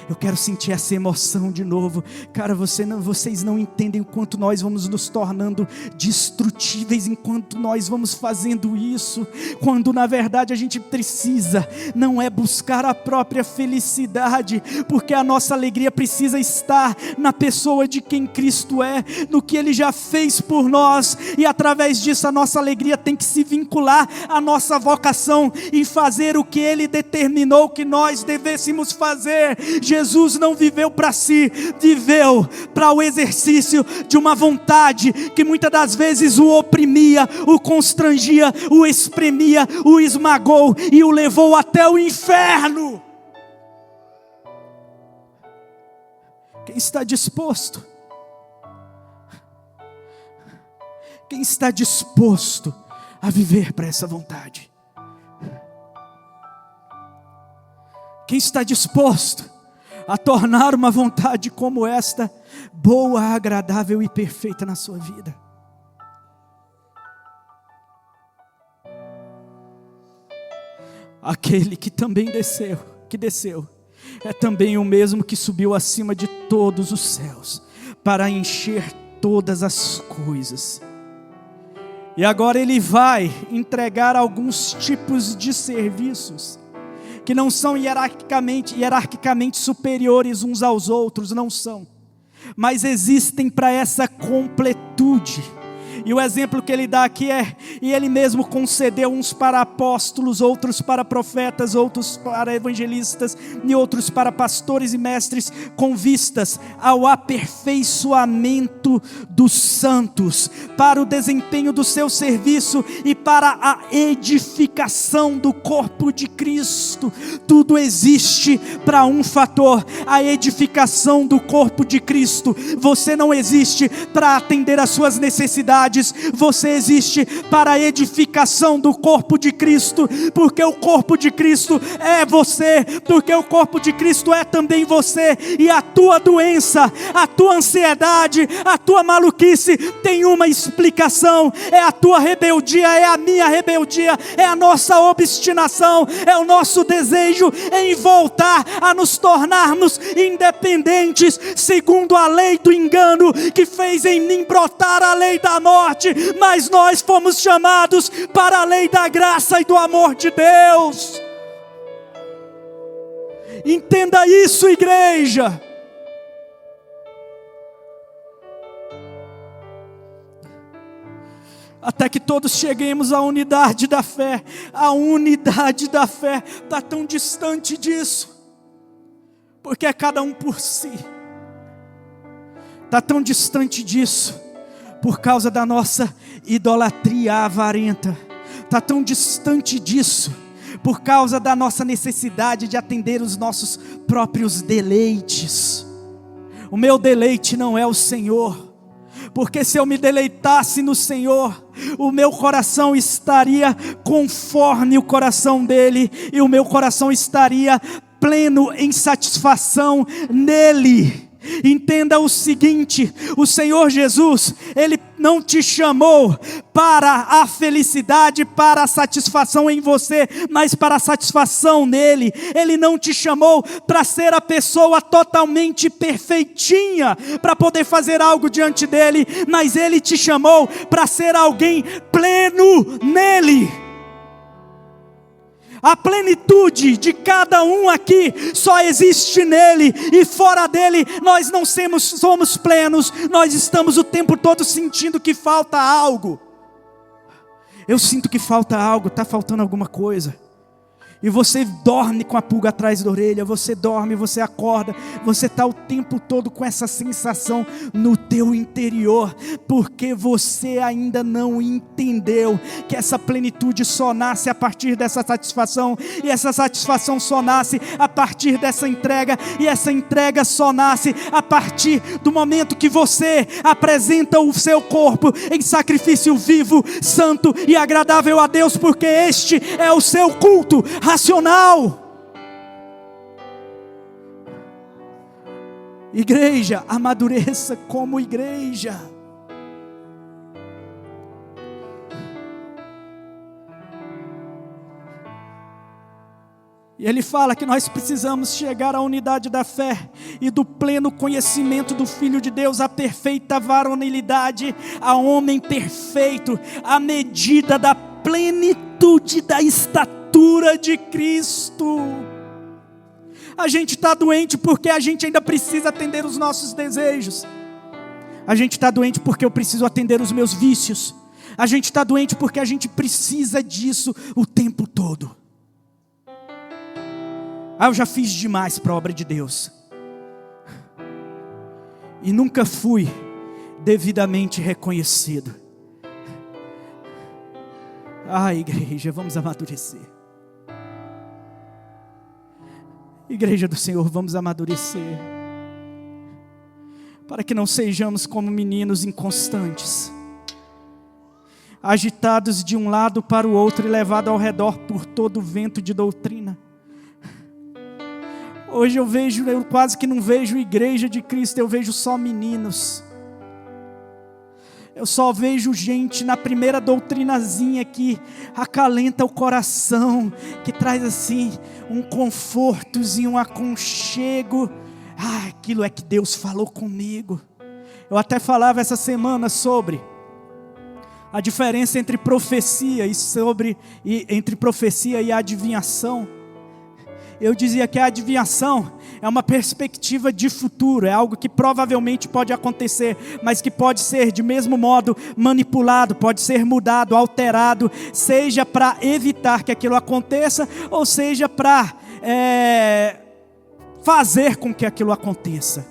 eu quero sentir essa emoção de novo. Cara, vocês não entendem o quanto nós vamos nos tornando destrutíveis enquanto nós vamos fazendo isso, quando na verdade a gente precisa, não é buscar a própria felicidade, porque a nossa alegria precisa estar na pessoa de quem Cristo é, no que Ele já fez por nós, e através disso a nossa alegria tem que se vincular à nossa vocação e fazer o que Ele determinou que nós devêssemos fazer. Jesus não viveu para si, viveu para o exercício de uma vontade que muitas das vezes o oprimia, o constrangia, o espremia, o esmagou e o levou até o inferno. Quem está disposto? Quem está disposto a viver para essa vontade? Quem está disposto a tornar uma vontade como esta boa, agradável e perfeita na sua vida? Aquele que também desceu, é também o mesmo que subiu acima de todos os céus para encher todas as coisas. E agora Ele vai entregar alguns tipos de serviços que não são hierarquicamente superiores uns aos outros, não são, mas existem para essa completude. E o exemplo que ele dá aqui é: e Ele mesmo concedeu uns para apóstolos, outros para profetas, outros para evangelistas, e outros para pastores e mestres, com vistas ao aperfeiçoamento dos santos, para o desempenho do seu serviço e para a edificação do corpo de Cristo. Tudo existe para um fator: a edificação do corpo de Cristo. Você não existe para atender às suas necessidades, você existe para a edificação do corpo de Cristo, porque o corpo de Cristo é você, porque o corpo de Cristo é também você, e a tua doença, a tua ansiedade, a tua maluquice tem uma explicação: é a tua rebeldia, é a minha rebeldia, é a nossa obstinação, é o nosso desejo em voltar a nos tornarmos independentes, segundo a lei do engano que fez em mim brotar a lei da morte. Mas nós fomos chamados para a lei da graça e do amor de Deus. Entenda isso, igreja. Até que todos cheguemos à unidade da fé. A unidade da fé está tão distante disso, porque é cada um por si. Está tão distante disso por causa da nossa idolatria avarenta. Está tão distante disso por causa da nossa necessidade de atender os nossos próprios deleites. O meu deleite não é o Senhor, porque se eu me deleitasse no Senhor, o meu coração estaria conforme o coração dele, e o meu coração estaria pleno em satisfação nele. Entenda o seguinte: o Senhor Jesus, Ele não te chamou para a felicidade, para a satisfação em você, mas para a satisfação nele. Ele não te chamou para ser a pessoa totalmente perfeitinha, para poder fazer algo diante dele, mas Ele te chamou para ser alguém pleno nele. A plenitude de cada um aqui só existe nele, e fora dele nós não somos plenos. Nós estamos o tempo todo sentindo que falta algo. Eu sinto que falta algo, está faltando alguma coisa. E você dorme com a pulga atrás da orelha, você dorme, você acorda, você está o tempo todo com essa sensação no teu interior, porque você ainda não entendeu que essa plenitude só nasce a partir dessa satisfação, e essa satisfação só nasce a partir dessa entrega, e essa entrega só nasce a partir do momento que você apresenta o seu corpo em sacrifício vivo, santo e agradável a Deus, porque este é o seu culto racional. Igreja, amadureça como igreja. E ele fala que nós precisamos chegar à unidade da fé e do pleno conhecimento do Filho de Deus, a perfeita varonilidade, a homem perfeito, à medida da plenitude da estatura de Cristo. A gente está doente porque a gente ainda precisa atender os nossos desejos. A gente está doente porque eu preciso atender os meus vícios. A gente está doente porque a gente precisa disso o tempo todo. Eu já fiz demais para a obra de Deus. E nunca fui devidamente reconhecido. Igreja, vamos amadurecer. Igreja do Senhor, vamos amadurecer. Para que não sejamos como meninos inconstantes, agitados de um lado para o outro e levados ao redor por todo o vento de doutrina. Hoje eu quase que não vejo igreja de Cristo, eu vejo só meninos. Eu só vejo gente na primeira doutrinazinha que acalenta o coração, que traz assim um confortozinho, um aconchego. Aquilo é que Deus falou comigo. Eu até falava essa semana sobre a diferença entre profecia entre profecia e adivinhação. Eu dizia que a adivinhação é uma perspectiva de futuro, é algo que provavelmente pode acontecer, mas que pode ser de mesmo modo manipulado, pode ser mudado, alterado, seja para evitar que aquilo aconteça, ou seja para fazer com que aquilo aconteça.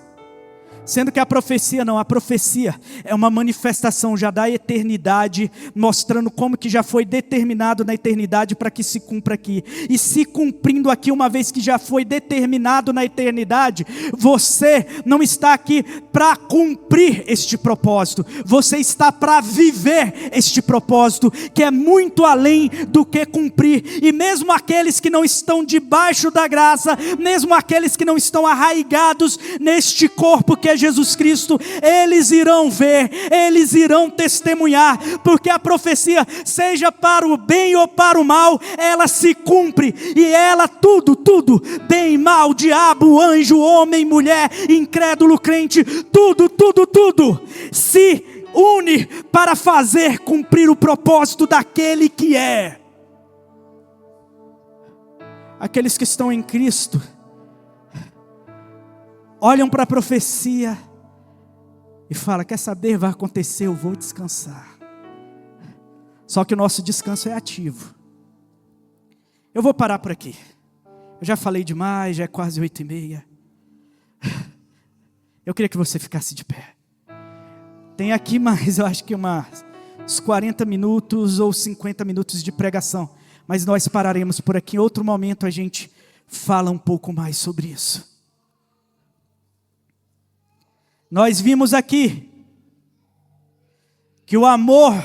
Sendo que a profecia não, a profecia é uma manifestação já da eternidade, mostrando como que já foi determinado na eternidade para que se cumpra aqui. E se cumprindo aqui, uma vez que já foi determinado na eternidade, você não está aqui para cumprir este propósito, você está para viver este propósito, que é muito além do que cumprir. E mesmo aqueles que não estão debaixo da graça, mesmo aqueles que não estão arraigados neste corpo que é Jesus Cristo, eles irão ver, eles irão testemunhar, porque a profecia, seja para o bem ou para o mal, ela se cumpre, e ela tudo, bem, mal, diabo, anjo, homem, mulher, incrédulo, crente, tudo, se une para fazer cumprir o propósito daquele que é. Aqueles que estão em Cristo olham para a profecia e falam: quer saber, vai acontecer, eu vou descansar. Só que o nosso descanso é ativo. Eu vou parar por aqui. Eu já falei demais, já é quase 8h30. Eu queria que você ficasse de pé. Tem aqui mais, eu acho que uns 40 minutos ou 50 minutos de pregação. Mas nós pararemos por aqui. Em outro momento a gente fala um pouco mais sobre isso. Nós vimos aqui que o amor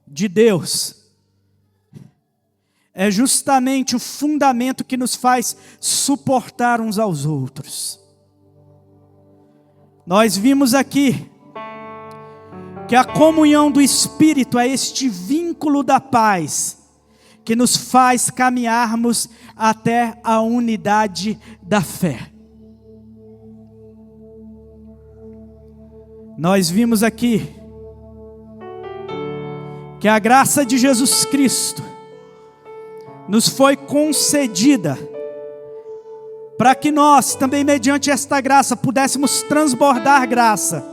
de Deus é justamente o fundamento que nos faz suportar uns aos outros. Nós vimos aqui que a comunhão do Espírito é este vínculo da paz que nos faz caminharmos até a unidade da fé. Nós vimos aqui que a graça de Jesus Cristo nos foi concedida para que nós também, mediante esta graça, pudéssemos transbordar graça.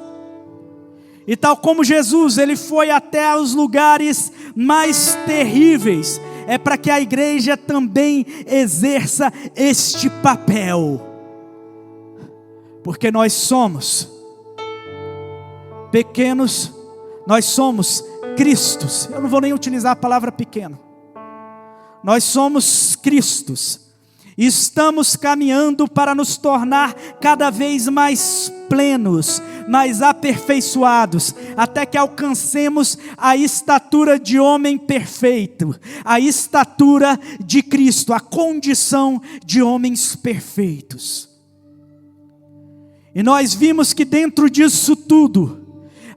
E tal como Jesus, ele foi até os lugares mais terríveis, é para que a igreja também exerça este papel. Porque nós somos pequenos, nós somos Cristos. Eu não vou nem utilizar a palavra pequeno. Nós somos Cristos. E estamos caminhando para nos tornar cada vez mais plenos, mais aperfeiçoados, até que alcancemos a estatura de homem perfeito, a estatura de Cristo, a condição de homens perfeitos. E nós vimos que dentro disso tudo,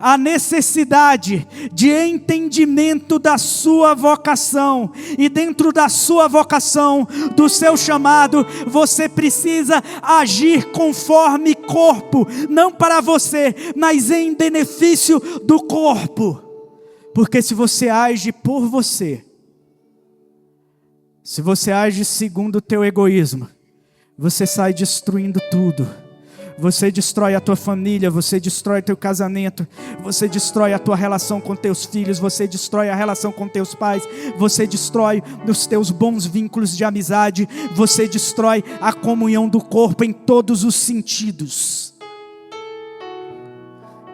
a necessidade de entendimento da sua vocação, e dentro da sua vocação, do seu chamado, você precisa agir conforme corpo, não para você, mas em benefício do corpo, porque se você age por você, se você age segundo o teu egoísmo, você sai destruindo tudo. Você destrói a tua família, você destrói o teu casamento, você destrói a tua relação com teus filhos, você destrói a relação com teus pais, você destrói os teus bons vínculos de amizade, você destrói a comunhão do corpo em todos os sentidos.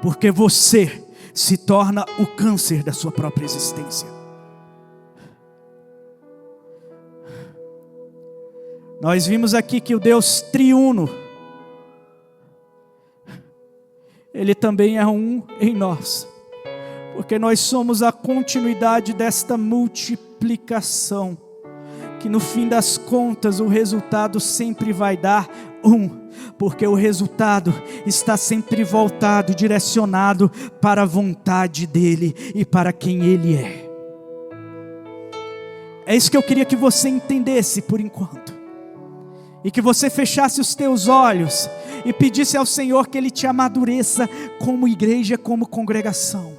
Porque você se torna o câncer da sua própria existência. Nós vimos aqui que o Deus triuno, Ele também é um em nós, porque nós somos a continuidade desta multiplicação, que no fim das contas o resultado sempre vai dar um, porque o resultado está sempre voltado, direcionado para a vontade dEle e para quem Ele é. É isso que eu queria que você entendesse por enquanto, e que você fechasse os teus olhos e pedisse ao Senhor que Ele te amadureça como igreja, como congregação,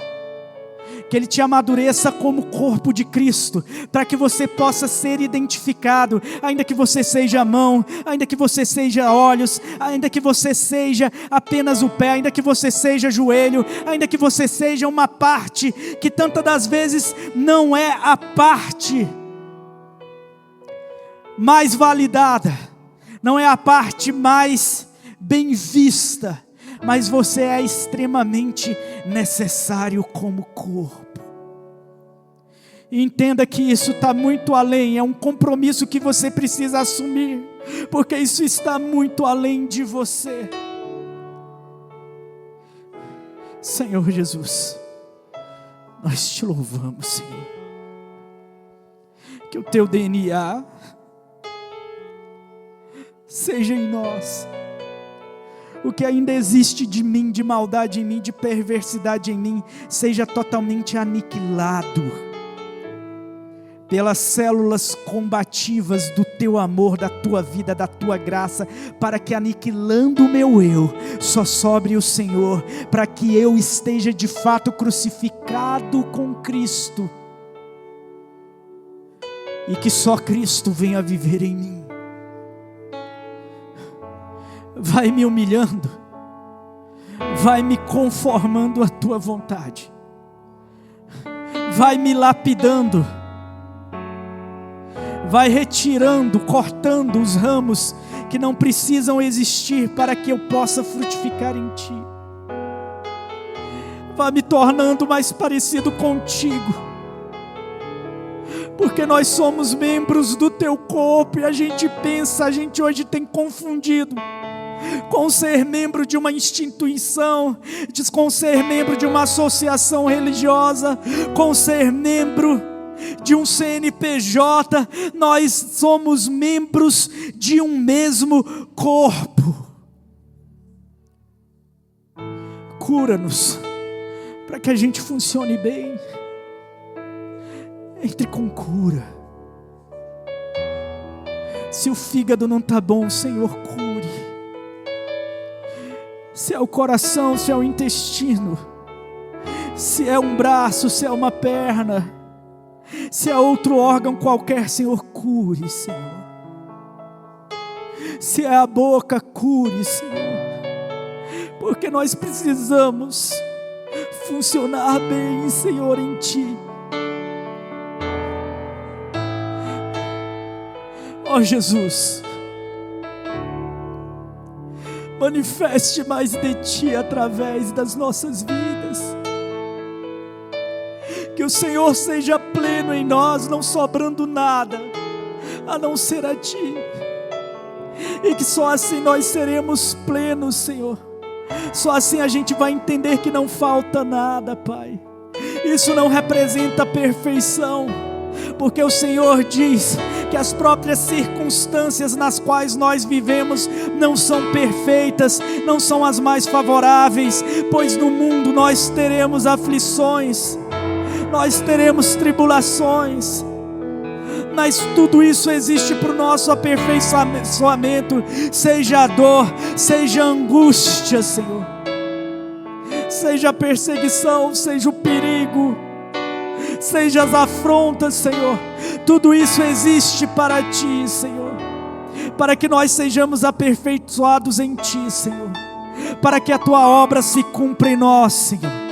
que Ele te amadureça como corpo de Cristo, para que você possa ser identificado, ainda que você seja a mão, ainda que você seja olhos, ainda que você seja apenas o pé, ainda que você seja joelho, ainda que você seja uma parte, que tantas das vezes não é a parte mais validada, não é a parte mais bem vista, mas você é extremamente necessário como corpo. E entenda que isso está muito além, é um compromisso que você precisa assumir, porque isso está muito além de você. Senhor Jesus, nós te louvamos, Senhor, que o teu DNA seja em nós. O que ainda existe de mim, de maldade em mim, de perversidade em mim, seja totalmente aniquilado pelas células combativas do teu amor, da tua vida, da tua graça, para que aniquilando o meu eu, só sobre o Senhor, para que eu esteja de fato crucificado com Cristo, e que só Cristo venha viver em mim. Vai me humilhando, vai me conformando à tua vontade, vai me lapidando, vai retirando, cortando os ramos que não precisam existir para que eu possa frutificar em ti, vai me tornando mais parecido contigo, porque nós somos membros do teu corpo, e a gente hoje tem confundido com ser membro de uma instituição, com ser membro de uma associação religiosa, com ser membro de um CNPJ. Nós somos membros de um mesmo corpo. Cura-nos, para que a gente funcione bem. Entre com cura. Se o fígado não está bom, Senhor, cure. Se é o coração, se é o intestino, se é um braço, se é uma perna, se é outro órgão qualquer, Senhor, cure, Senhor. Se é a boca, cure, Senhor, porque nós precisamos funcionar bem, Senhor, em Ti. Ó Jesus, manifeste mais de Ti através das nossas vidas. Que o Senhor seja pleno em nós, não sobrando nada, a não ser a Ti. E que só assim nós seremos plenos, Senhor. Só assim a gente vai entender que não falta nada, Pai. Isso não representa perfeição, porque o Senhor diz que as próprias circunstâncias nas quais nós vivemos não são perfeitas, não são as mais favoráveis, pois no mundo nós teremos aflições, nós teremos tribulações, mas tudo isso existe para o nosso aperfeiçoamento, seja a dor, seja a angústia, Senhor, seja a perseguição, seja o perigo, seja as afrontas, Senhor, tudo isso existe para Ti, Senhor, para que nós sejamos aperfeiçoados em Ti, Senhor, para que a Tua obra se cumpra em nós, Senhor.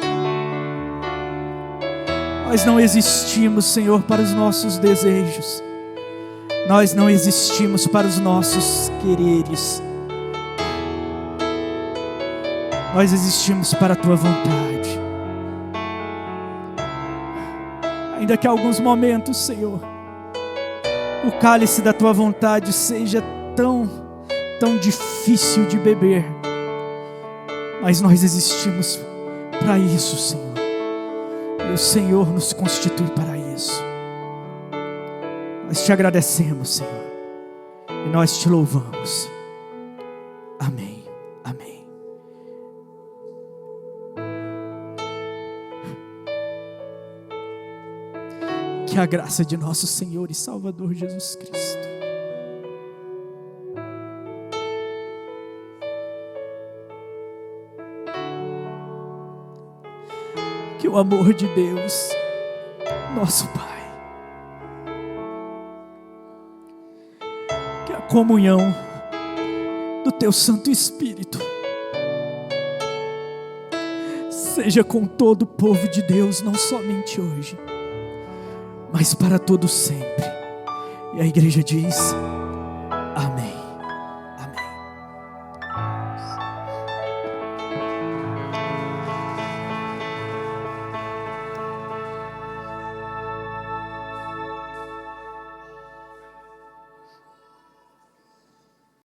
Nós não existimos, Senhor, para os nossos desejos, nós não existimos para os nossos quereres, nós existimos para a Tua vontade. Ainda que alguns momentos, Senhor, o cálice da Tua vontade seja tão difícil de beber, mas nós existimos para isso, Senhor, e o Senhor nos constitui para isso. Nós Te agradecemos, Senhor, e nós Te louvamos. Amém, amém. Que a graça de nosso Senhor e Salvador Jesus Cristo, que o amor de Deus, nosso Pai, que a comunhão do Teu Santo Espírito seja com todo o povo de Deus, não somente hoje, mas para todo sempre. E a igreja diz: